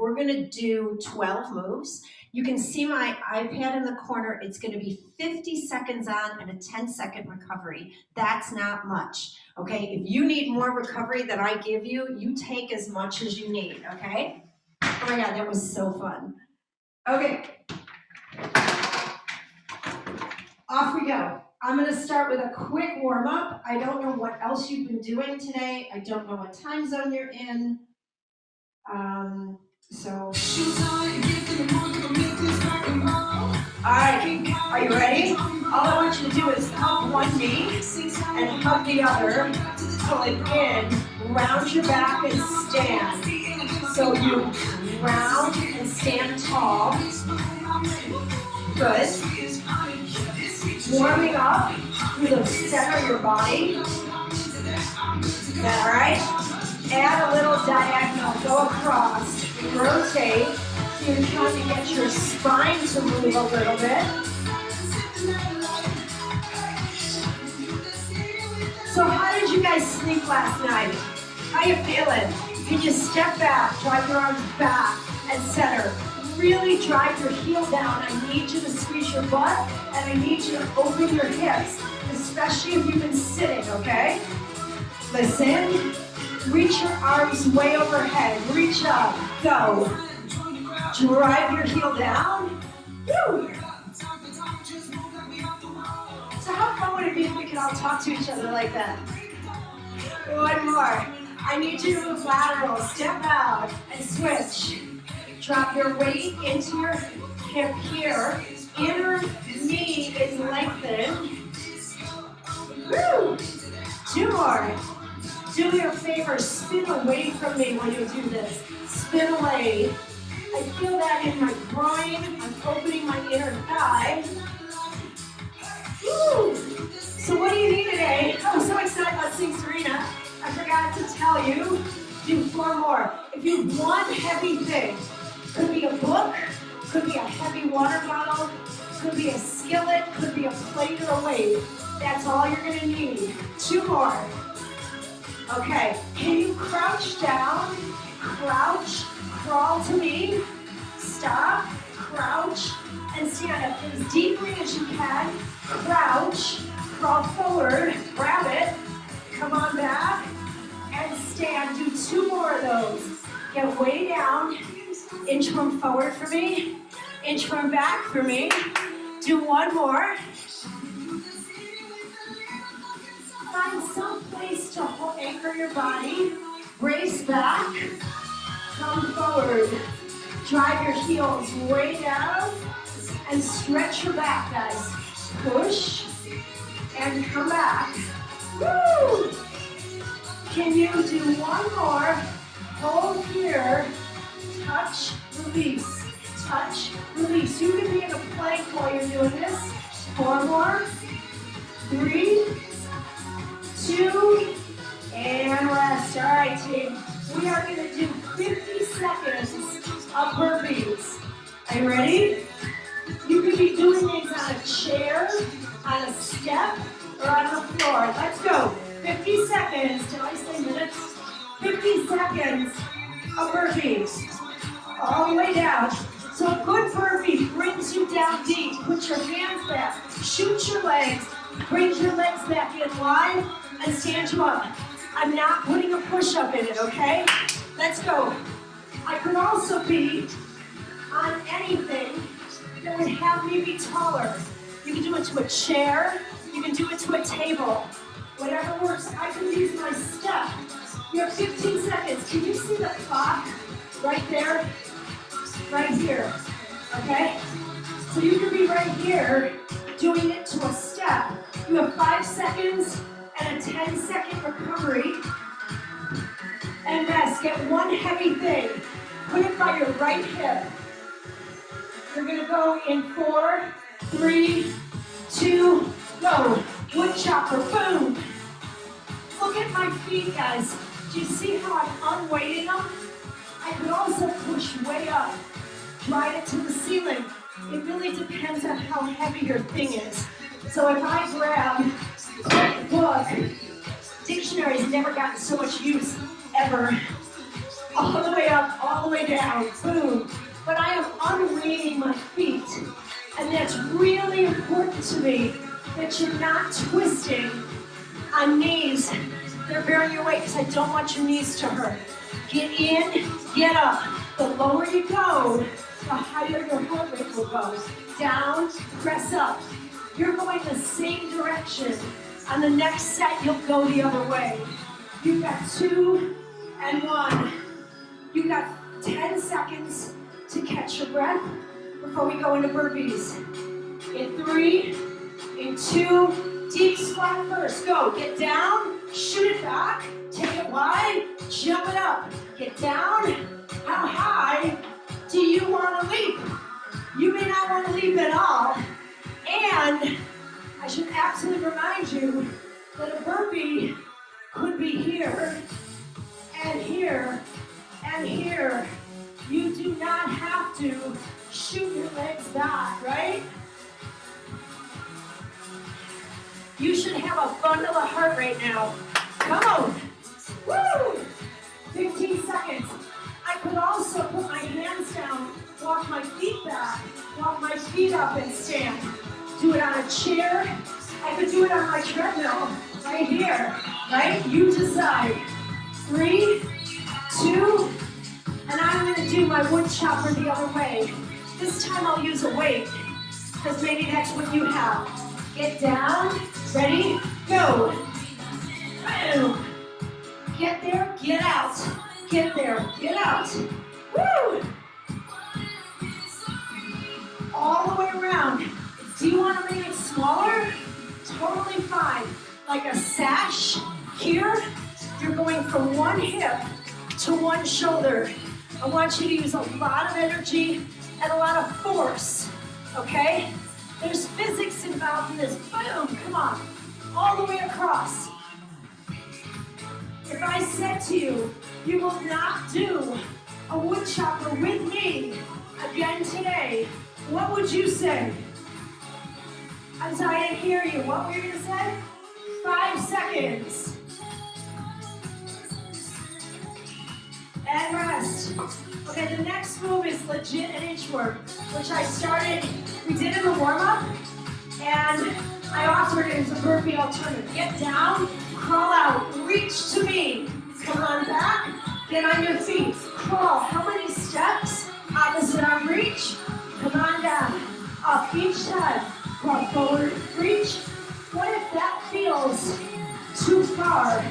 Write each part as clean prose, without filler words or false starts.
We're gonna do 12 moves. You can see my iPad in the corner. It's gonna be 50 seconds on and a 10-second recovery. That's not much, okay? If you need more recovery than I give you, you take as much as you need, okay? Oh my God, that was so fun. Okay. Off we go. I'm gonna start with a quick warm up. I don't know what else you've been doing today. I don't know what time zone you're in. Alright, are you ready? All I want you to do is hug one knee and hug the other, pull it in, round your back and stand. So you round and stand tall. Good. Warming up through the center of your body. Alright? Add a little diagonal, go across, rotate. So you're trying to get your spine to move a little bit. So how did you guys sleep last night? How you feeling? Can you step back, drive your arms back and center? Really drive your heel down. I need you to squeeze your butt and I need you to open your hips, especially if you've been sitting, okay? Listen. Reach your arms way overhead. Reach up. Go. Drive your heel down. Woo. So how fun would it be if we could all talk to each other like that? One more. I need you to move lateral. Step out and switch. Drop your weight into your hip here. Inner knee is lengthened. Woo. 2 more. Do me a favor, spin away from me when you do this. Spin away. I feel that in my groin. I'm opening my inner thigh. Woo. So what do you need today? I'm so excited about seeing Serena. I forgot to tell you, do 4 more. If you have one heavy thing, could be a book, could be a heavy water bottle, could be a skillet, could be a plate or a weight. That's all you're gonna need. 2 more. Okay, can you crouch down, crouch, crawl to me, stop, crouch, and stand up as deeply as you can. Crouch, crawl forward, grab it, come on back, and stand. Do 2 more of those. Get way down, inchworm forward for me, inchworm back for me. Do 1 more. Find some place to anchor your body. Brace back. Come forward. Drive your heels way down and stretch your back, guys. Push and come back. Woo! Can you do 1 more? Hold here. Touch, release. Touch, release. You can be in a plank while you're doing this. 4 more. 3, 2, and rest. All right, team. We are going to do 50 seconds of burpees. Are you ready? You could be doing these on a chair, on a step, or on the floor. Let's go. 50 seconds. Did I say minutes? 50 seconds of burpees. All the way down. So a good burpee brings you down deep. Put your hands back. Shoot your legs. Bring your legs back in wide and stand you up. I'm not putting a push-up in it, okay? Let's go. I could also be on anything that would have me be taller. You can do it to a chair. You can do it to a table. Whatever works. I can use my step. You have 15 seconds. Can you see the clock right there? Right here, okay? So you can be right here doing it to a step. You have 5 seconds and a 10-second recovery. And rest. Get one heavy thing. Put it by your right hip. You're gonna go in 4, 3, 2, go. Wood chopper, boom. Look at my feet, guys. Do you see how I'm unweighting them? I could also push way up. Drive it to the ceiling. It really depends on how heavy your thing is. So if I grab a book, dictionary's never gotten so much use ever. all the way up, all the way down, boom. But I am unweighting my feet. And that's really important to me, that you're not twisting on knees. They're bearing your weight because I don't want your knees to hurt. Get in, get up. The lower you go, the higher your heart rate will go. Down, press up. You're going the same direction. On the next set, you'll go the other way. You've got 2 and 1. You've got 10 seconds to catch your breath before we go into burpees. In 3, in 2, deep squat first. Go, get down, shoot it back, take it wide, jump it up. Get down. How high do you want to leap? You may not want to leap at all. And I should absolutely remind you that a burpee could be here, and here, and here. You do not have to shoot your legs back, right? You should have a bundle of heart rate now. Come on. Woo! 15 seconds. I could also put my hands down, walk my feet back, walk my feet up and stand. Do it on a chair. I could do it on my treadmill right here, right? You decide. 3, 2, and I'm going to do my wood chopper the other way. This time I'll use a weight, because maybe that's what you have. Get down, ready, go. Boom. Get there, get out. Get there, get out. Woo! All the way around. Do you want to make it smaller? Totally fine. Like a sash here, you're going from one hip to one shoulder. I want you to use a lot of energy and a lot of force, okay? There's physics involved in this. Boom, come on. All the way across. If I said to you, you will not do a wood chopper with me again today, what would you say? I'm sorry, I didn't hear you. What were you going to say? 5 seconds. And rest. Okay, the next move is legit an inchworm, which I started, we did in the warm-up, and I offered it as a burpee alternative. Get down, crawl out, reach to me. Come on back, get on your feet, crawl. How many steps? Opposite arm reach, come on down. Up each time, crawl forward, reach. What if that feels too far?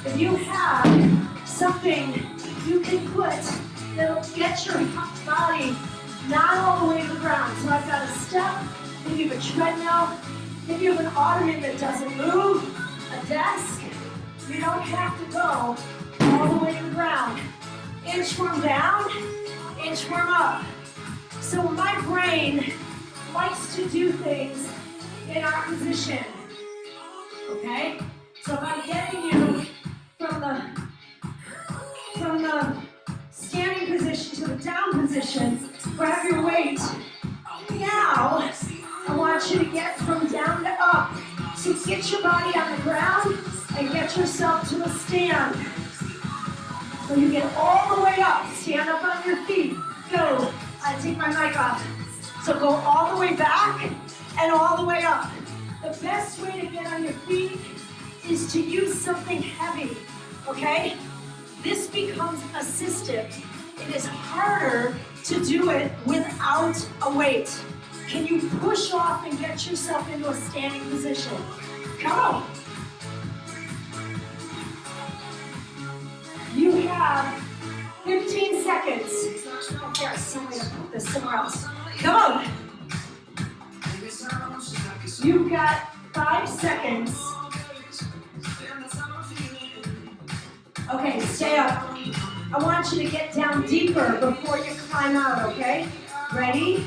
If you have something you can put that'll get your body not all the way to the ground. So I've got a step, maybe you have a treadmill, maybe you have an ottoman that doesn't move, a desk. You don't have to go all the way to the ground. Inchworm down, inchworm up. So my brain likes to do things in our position, okay? So if I'm getting you from the standing position to the down position, grab your weight. Now, I want you to get from down to up. So get your body on the ground and get yourself to a stand. So you get all the way up, stand up on your feet. Go. I take my mic off. So go all the way back and all the way up. The best way to get on your feet is to use something heavy, okay? This becomes assistive. It is harder to do it without a weight. Can you push off and get yourself into a standing position? Come on. You have 15 seconds. Oh, there's some way to put this somewhere else. Come on. You've got 5 seconds. Okay, stay up. I want you to get down deeper before you climb out, okay? Ready,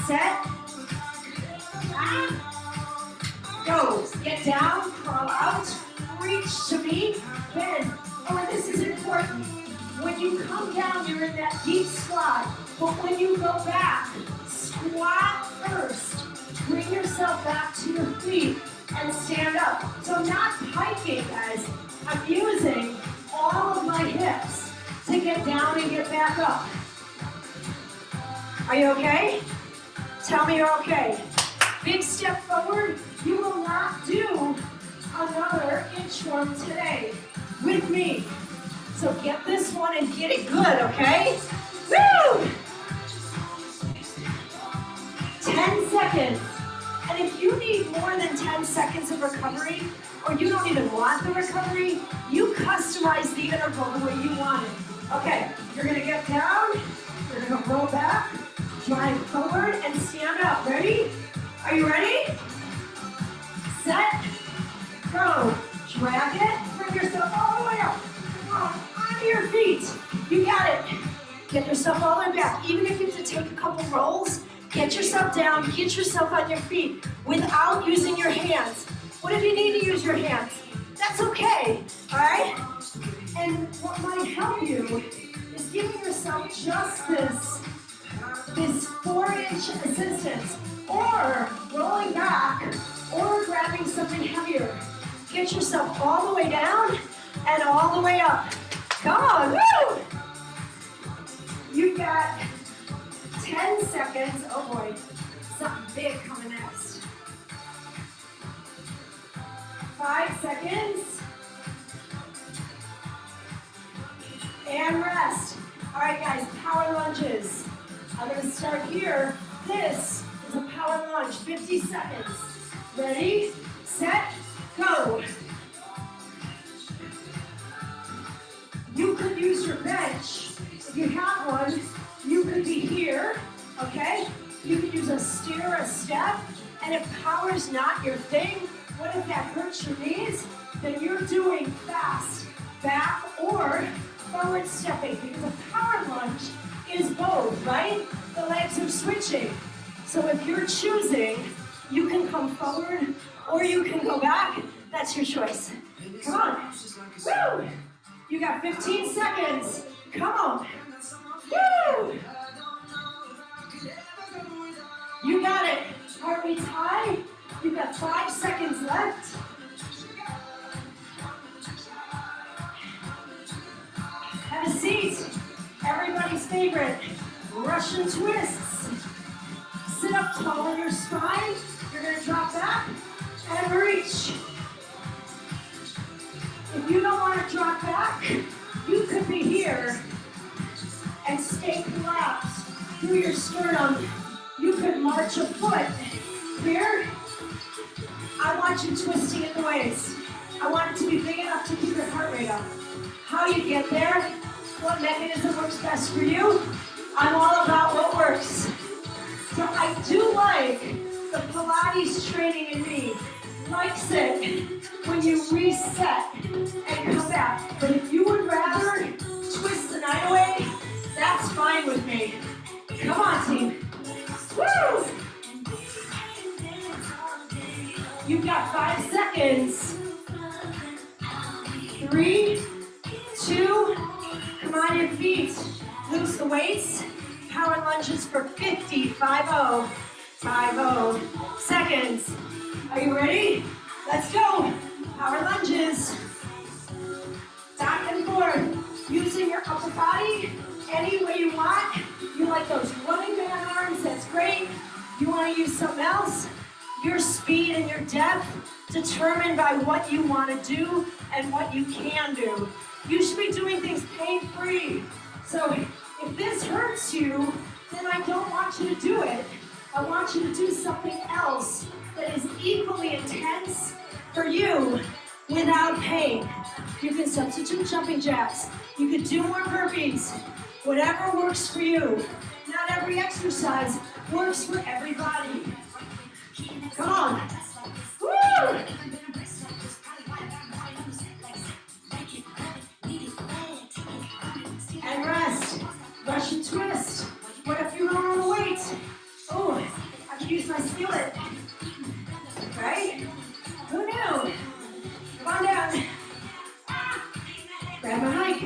set, go. Get down, crawl out, reach to me, bend. Oh, and this is important. When you come down, you're in that deep squat. But when you go back, squat first. Bring yourself back to your feet and stand up. So I'm not hiking, guys. I'm using all of my hips to back up. Are you okay? Tell me you're okay. Big step forward. You will not do another inchworm today with me. So get this one and get it good, okay? Woo! 10 seconds. And if you need more than 10 seconds of recovery, or you don't even want the recovery, you customize the interval the way you want it. Okay, you're gonna get down, you're gonna roll back, drive forward, and stand up. Ready? Are you ready? Set, go. Drag it, bring yourself all the way up. Onto your feet. You got it. Get yourself all the way back. Even if you have to take a couple rolls, get yourself down, get yourself on your feet without using your hands. What if you need to use your hands? That's okay, all right? And what might help you is giving yourself just this 4-inch assistance, or rolling back, or grabbing something heavier. Get yourself all the way down and all the way up. Come on, woo! You've got 10 seconds. Oh boy, something big coming next. 5 seconds. And rest. All right, guys, power lunges. I'm gonna start here. This is a power lunge, 50 seconds. Ready, set, go. You could use your bench. If you have one, you could be here, okay? You could use a stair, a step, and if power's not your thing, what if that hurts your knees? Then you're doing fast back or forward stepping, because a power lunge is both, right? The legs are switching. So if you're choosing, you can come forward or you can go back. That's your choice. Come on. Woo! You got 15 seconds. Come on. Woo! You got it. Heart rate's high. You've got 5 seconds left. Have a seat. Everybody's favorite, Russian twists. Sit up tall in your spine. You're gonna drop back and reach. If you don't want to drop back, you could be here and stay collapsed through your sternum. You could march a foot here. I want you twisting in the waist. I want it to be big enough to keep your heart rate up. How you get there, what mechanism works best for you, I'm all about what works. So I do like the Pilates training in me. Likes it when you reset and come back. But if you would rather twist the night away, that's fine with me. Come on, team. Woo! You've got 5 seconds. 3, 2, come on your feet. Loose the weights. Power lunges for 50, 50 seconds. Are you ready? Let's go. Power lunges. Back and forth. Using your upper body any way you want. You like those running man arms, that's great. You want to use something else? Your speed and your depth determined by what you want to do and what you can do. You should be doing things pain-free. So if this hurts you, then I don't want you to do it. I want you to do something else that is equally intense for you without pain. You can substitute jumping jacks. You could do more burpees. Whatever works for you. Not every exercise works for everybody. Come on. Woo! And rest. Russian twist. What if you don't want to wait? Oh, I can use my skillet. Right? Who knew? Come on down. Grab a mic.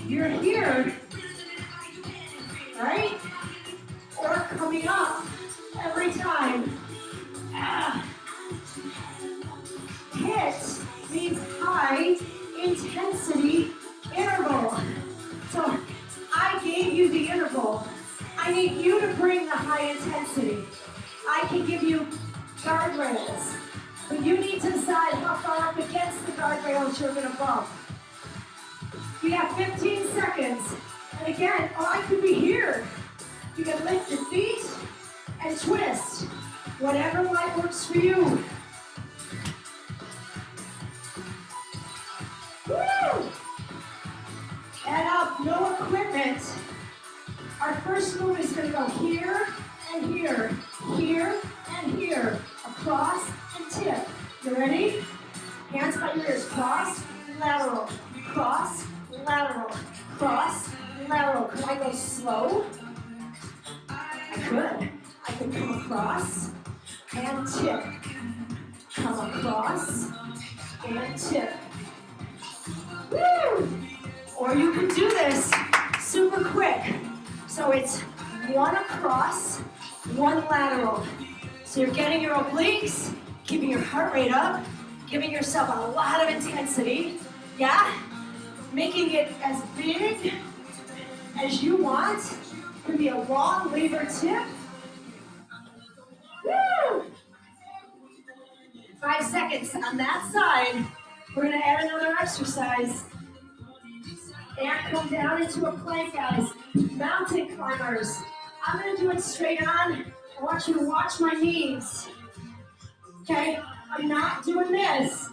You're here. Right? Or coming up every time. HIIT means high intensity interval. So I gave high intensity. I can give you guardrails, but you need to decide how far up against the guardrails you're going to bump. You have 15 seconds. And again, I could be here. You can lift your feet and twist. Whatever light works for you. Woo! And up, no equipment. Our first move is going to go here and here, here and here, across and tip. You ready? Hands by your ears. Cross, lateral, cross, lateral, cross, lateral. Could I go slow? I could. I could come across and tip. Come across and tip. Woo! Or you can do this super quick. So it's one across, one lateral. So you're getting your obliques, keeping your heart rate up, giving yourself a lot of intensity. Yeah? Making it as big as you want. It could be a long lever tip. Woo! 5 seconds on that side. We're gonna add another exercise. And come down into a plank, guys. Mountain climbers. I'm gonna do it straight on. I want you to watch my knees. Okay? I'm not doing this.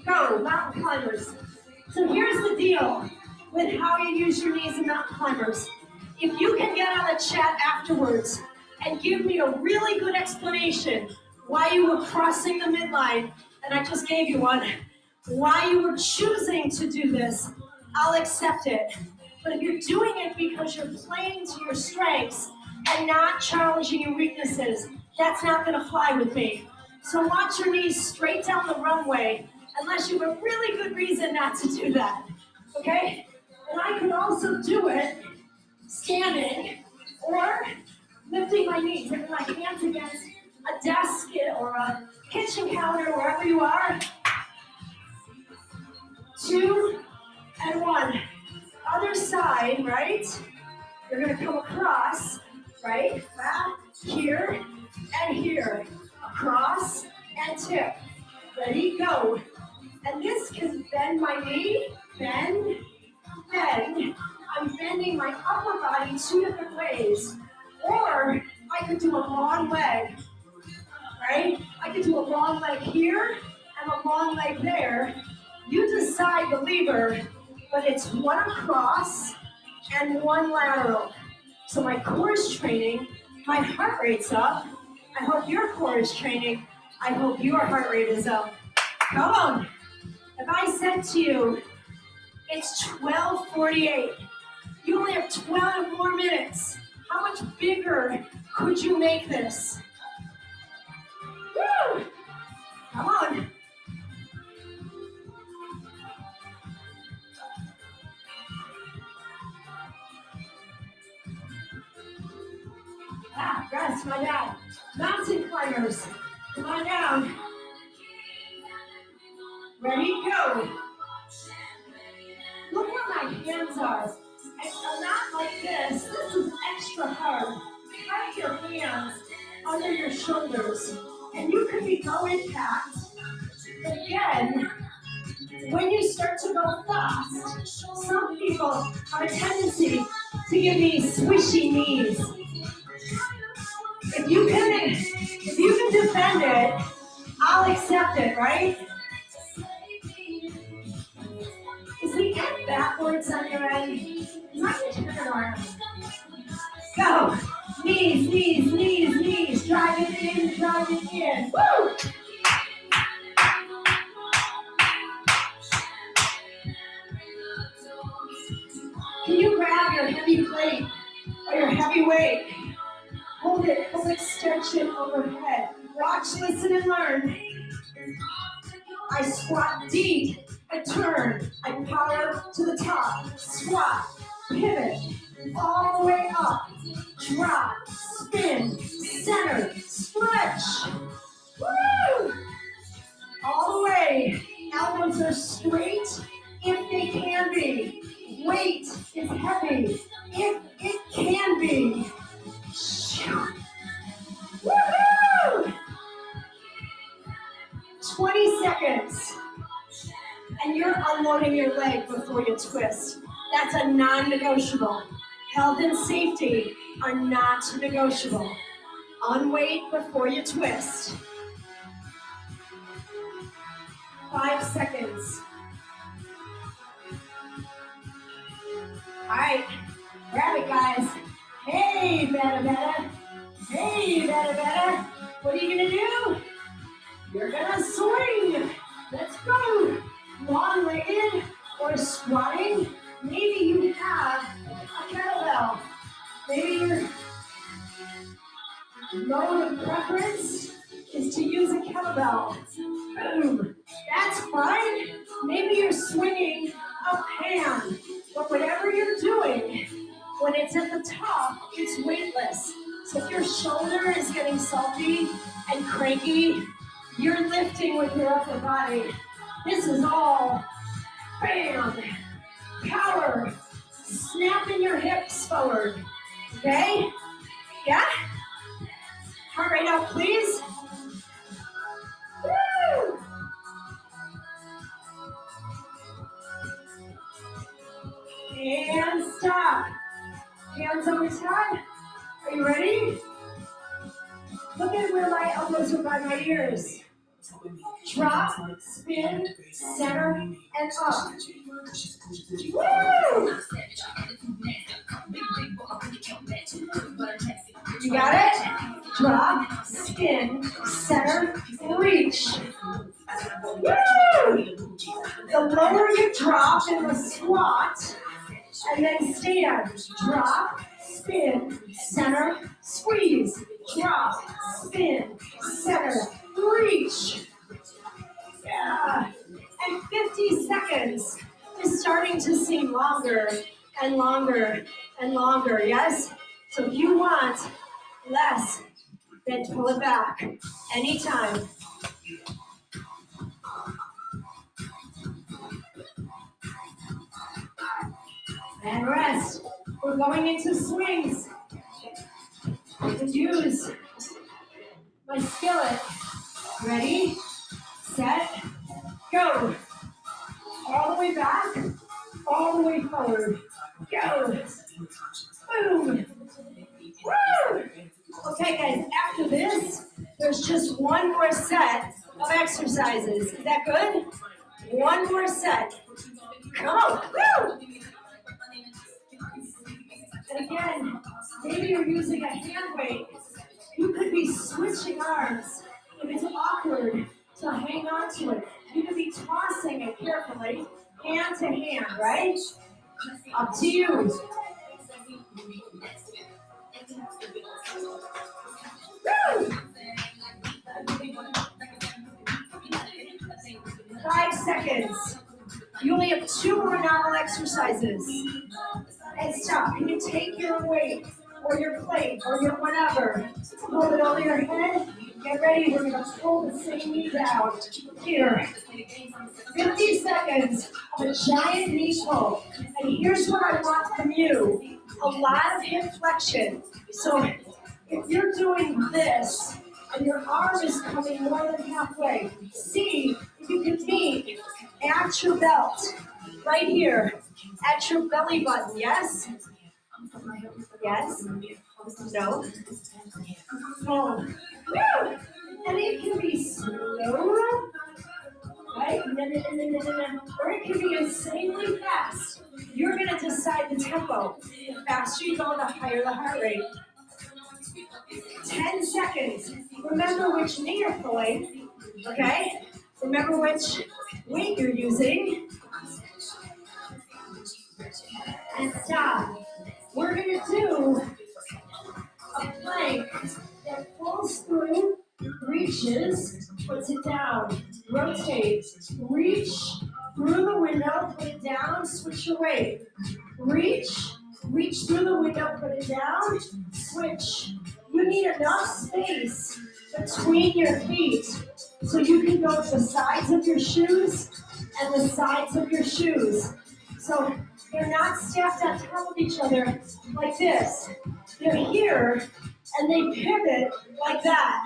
Go, mountain climbers. So here's the deal with how you use your knees in mountain climbers. If you can get on the chat afterwards and give me a really good explanation why you were crossing the midline, and I just gave you one, why you were choosing to do this, I'll accept it. But if you're doing it because you're playing to your strengths and not challenging your weaknesses, that's not gonna fly with me. So watch your knees straight down the runway, unless you have a really good reason not to do that, okay? And I could also do it standing or lifting my knees, having my hands against a desk or a kitchen counter, wherever you are. 2 and 1. Other side, right? You're gonna come across, right? Here and here. Across and tip. Ready, go. And this can bend my knee, bend, bend. I'm bending my upper body 2 different ways. Or I could do a long leg, right? I could do a long leg here and a long leg there. You decide the lever, but it's one across and one lateral. So my core is training, my heart rate's up. I hope your core is training. I hope your heart rate is up. Come on. If I said to you, it's 12:48, you only have 12 more minutes. How much bigger could you make this? Woo! Come on. Rest, my dad. Mountain climbers. Come on down. Ready, go. Look where my hands are. I'm not like this. This is extra hard. Have your hands under your shoulders. And you can be low impact. Again, when you start to go fast, some people have a tendency to give me swishy knees. If you can defend it, I'll accept it, right? Is the end backwards on your end? Not turn it around. Go. Knees, knees, knees, knees. Drive it in, drive it in. Woo! Can you grab your heavy plate or your heavy weight? Hold it, full extension overhead. Watch, listen, and learn. I squat deep, I turn, I power to the top. Squat, pivot, all the way up. Drop, spin, center, stretch. Woo! All the way. Elbows are straight if they can be. Weight is heavy if it can be. seconds. And you're unloading your leg before you twist. That's a non-negotiable. Health and safety are not negotiable. Unweight before you twist. 5 seconds. All right, grab it, guys. Hey, better. Hey, better. What are you gonna do? You're gonna swing. Let's go. Long-legged or squatting. Maybe you have a kettlebell. Maybe your mode of preference is to use a kettlebell. Boom. That's fine. Maybe you're swinging a pan. But whatever you're doing, when it's at the top, it's weightless. So if your shoulder is getting salty and cranky, you're lifting with your upper body. This is all bam, power, snapping your hips forward. Okay? Yeah? Heart rate up, please. Woo! And stop. Hands on the top. Are you ready? Look at where my elbows are by my ears. Drop, spin, center, and up. Woo! You got it? Drop, spin, center, reach. Woo! The lower you drop in the squat, and then stand. Drop, spin, center, squeeze. Drop, spin, center, reach. Yeah. And 50 seconds is starting to seem longer and longer and longer, yes? So if you want less, then pull it back anytime. And rest. We're going into swings. I can use my skillet. Ready, set, go. All the way back, all the way forward. Go. Boom. Woo! Okay, guys, after this, there's just one more set of exercises. Is that good? One more set. Come on. Woo! And again, maybe you're using a hand weight. You could be switching arms. If it's awkward to hang on to it, you could be tossing it carefully, hand to hand, right? Up to you. Woo! 5 seconds. You only have 2 more novel exercises. And stop. Can you take your weight or your plate or your whatever, hold it over your head? Get ready. We're going to pull the same knee down. Here. 50 seconds of a giant knee pull. And here's what I want from you. A lot of hip flexion. So if you're doing this and your arm is coming more than halfway, see if you can meet at your belt. Right here. At your belly button. Yes? Yes? No? Oh. Woo! And it can be slow, right? Or it can be insanely fast. You're going to decide the tempo. The faster you go, the higher the heart rate. 10 seconds. Remember which knee you're pulling, okay? Remember which weight you're using. And stop. We're going to do a plank that pulls through, reaches, puts it down, rotate, reach through the window, put it down, switch your weight. Reach through the window, put it down, switch. You need enough space between your feet so you can go to the sides of your shoes and the sides of your shoes. So they're not stacked on top of each other like this. They're here and they pivot like that.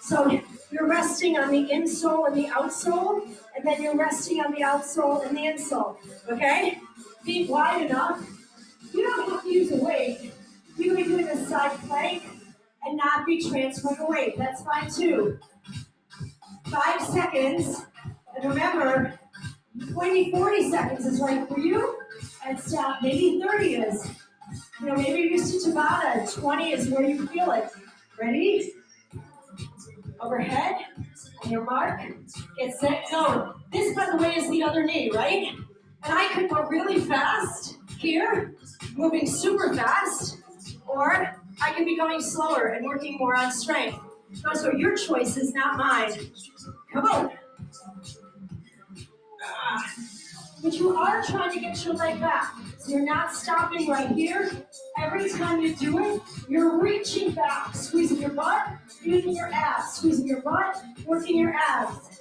So you're resting on the insole and the outsole, and then you're resting on the outsole and the insole, okay? Feet wide enough. You don't have to use a weight. You can be doing a side plank and not be transferring a weight. That's fine too. 5 seconds. And remember, maybe 40 seconds is right for you. And stop. Maybe 30 is. You know, maybe you're used to Tabata. 20 is where you feel it. Ready? Overhead. On your mark. Get set. Go. This, by the way, is the other knee, right? And I could go really fast here, moving super fast, or I can be going slower and working more on strength. Those are your choices, not mine. Come on. But you are trying to get your leg back. So you're not stopping right here. Every time you do it, you're reaching back, squeezing your butt, using your abs, squeezing your butt, working your abs.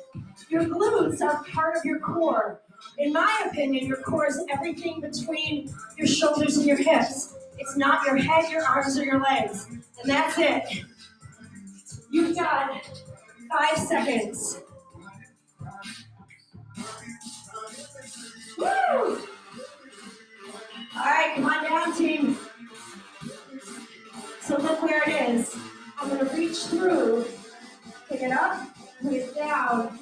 Your glutes are part of your core. In my opinion, your core is everything between your shoulders and your hips. It's not your head, your arms, or your legs. And that's it. You've got 5 seconds. Woo! All right, come on down, team. So look where it is. I'm going to reach through, pick it up, put it down.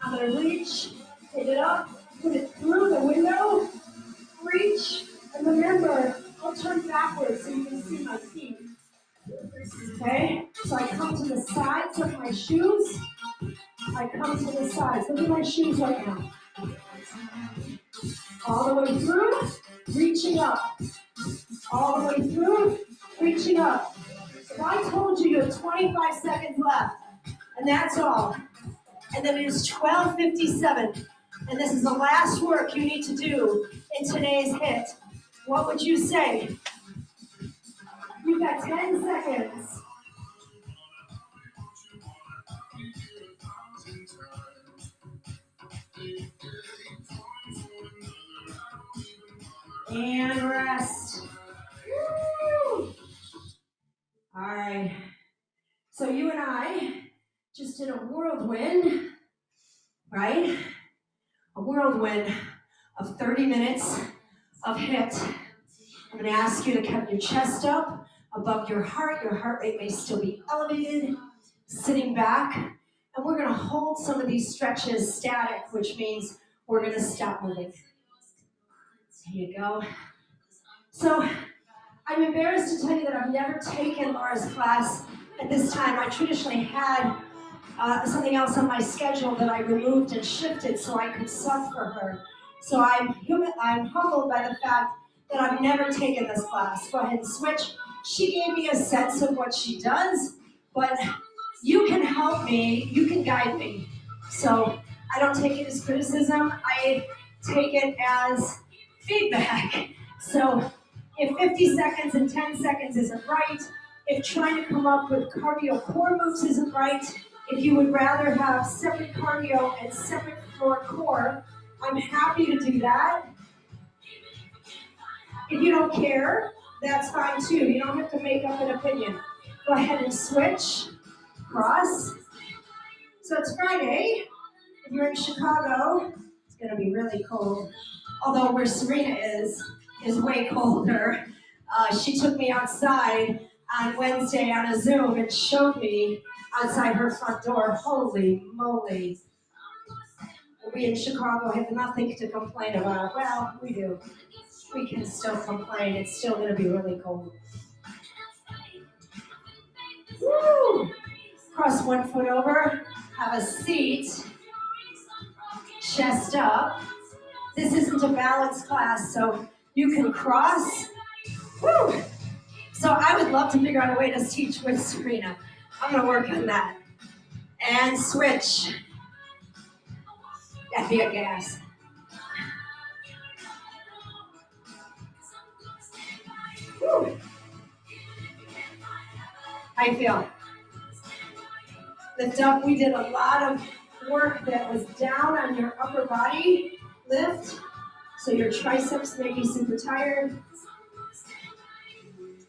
I'm going to reach, pick it up, put it through the window, reach, and remember, I'll turn backwards so you can see my feet. Okay? So I come to the sides of my shoes. I come to the sides. Look at my shoes right now. All the way through, reaching up. All the way through, reaching up. If I told you you have 25 seconds left, and that's all, and then it is 12:57, and this is the last work you need to do in today's HIIT, what would you say? You've got 10 seconds. And rest. Woo! All right. So you and I just did a whirlwind, right? A whirlwind of 30 minutes of HIIT. I'm going to ask you to keep your chest up above your heart. Your heart rate may still be elevated, sitting back. And we're going to hold some of these stretches static, which means we're going to stop moving. Here you go. So I'm embarrassed to tell you that I've never taken Laura's class at this time. I traditionally had something else on my schedule that I removed and shifted so I could sub for her. So I'm humbled by the fact that I've never taken this class. Go ahead and switch. She gave me a sense of what she does, but you can help me, you can guide me. So I don't take it as criticism, I take it as feedback. So if 50 seconds and 10 seconds isn't right, if trying to come up with cardio core moves isn't right, if you would rather have separate cardio and separate floor core, I'm happy to do that. If you don't care, that's fine too. You don't have to make up an opinion. Go ahead and switch, cross. So it's Friday. If you're in Chicago, it's gonna be really cold. Although where Serena is way colder. She took me outside on Wednesday on a Zoom and showed me outside her front door. Holy moly. We in Chicago have nothing to complain about. Well, we do. We can still complain. It's still going to be really cold. Woo! Cross one foot over. Have a seat. Chest up. This isn't a balance class, so you can cross. Woo! So I would love to figure out a way to teach with Serena. I'm going to work on that. And switch. That'd be a gas. Woo. How you feel? Lift up. We did a lot of work that was down on your upper body. Lift. So your triceps may be super tired.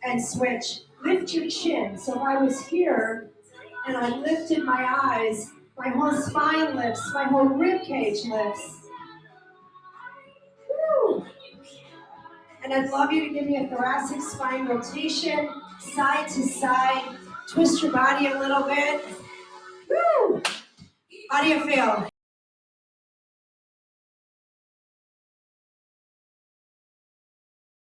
And switch. Lift your chin. So if I was here and I lifted my eyes, my whole spine lifts, my whole rib cage lifts. Woo. And I'd love you to give me a thoracic spine rotation, side to side. Twist your body a little bit. Woo. How do you feel?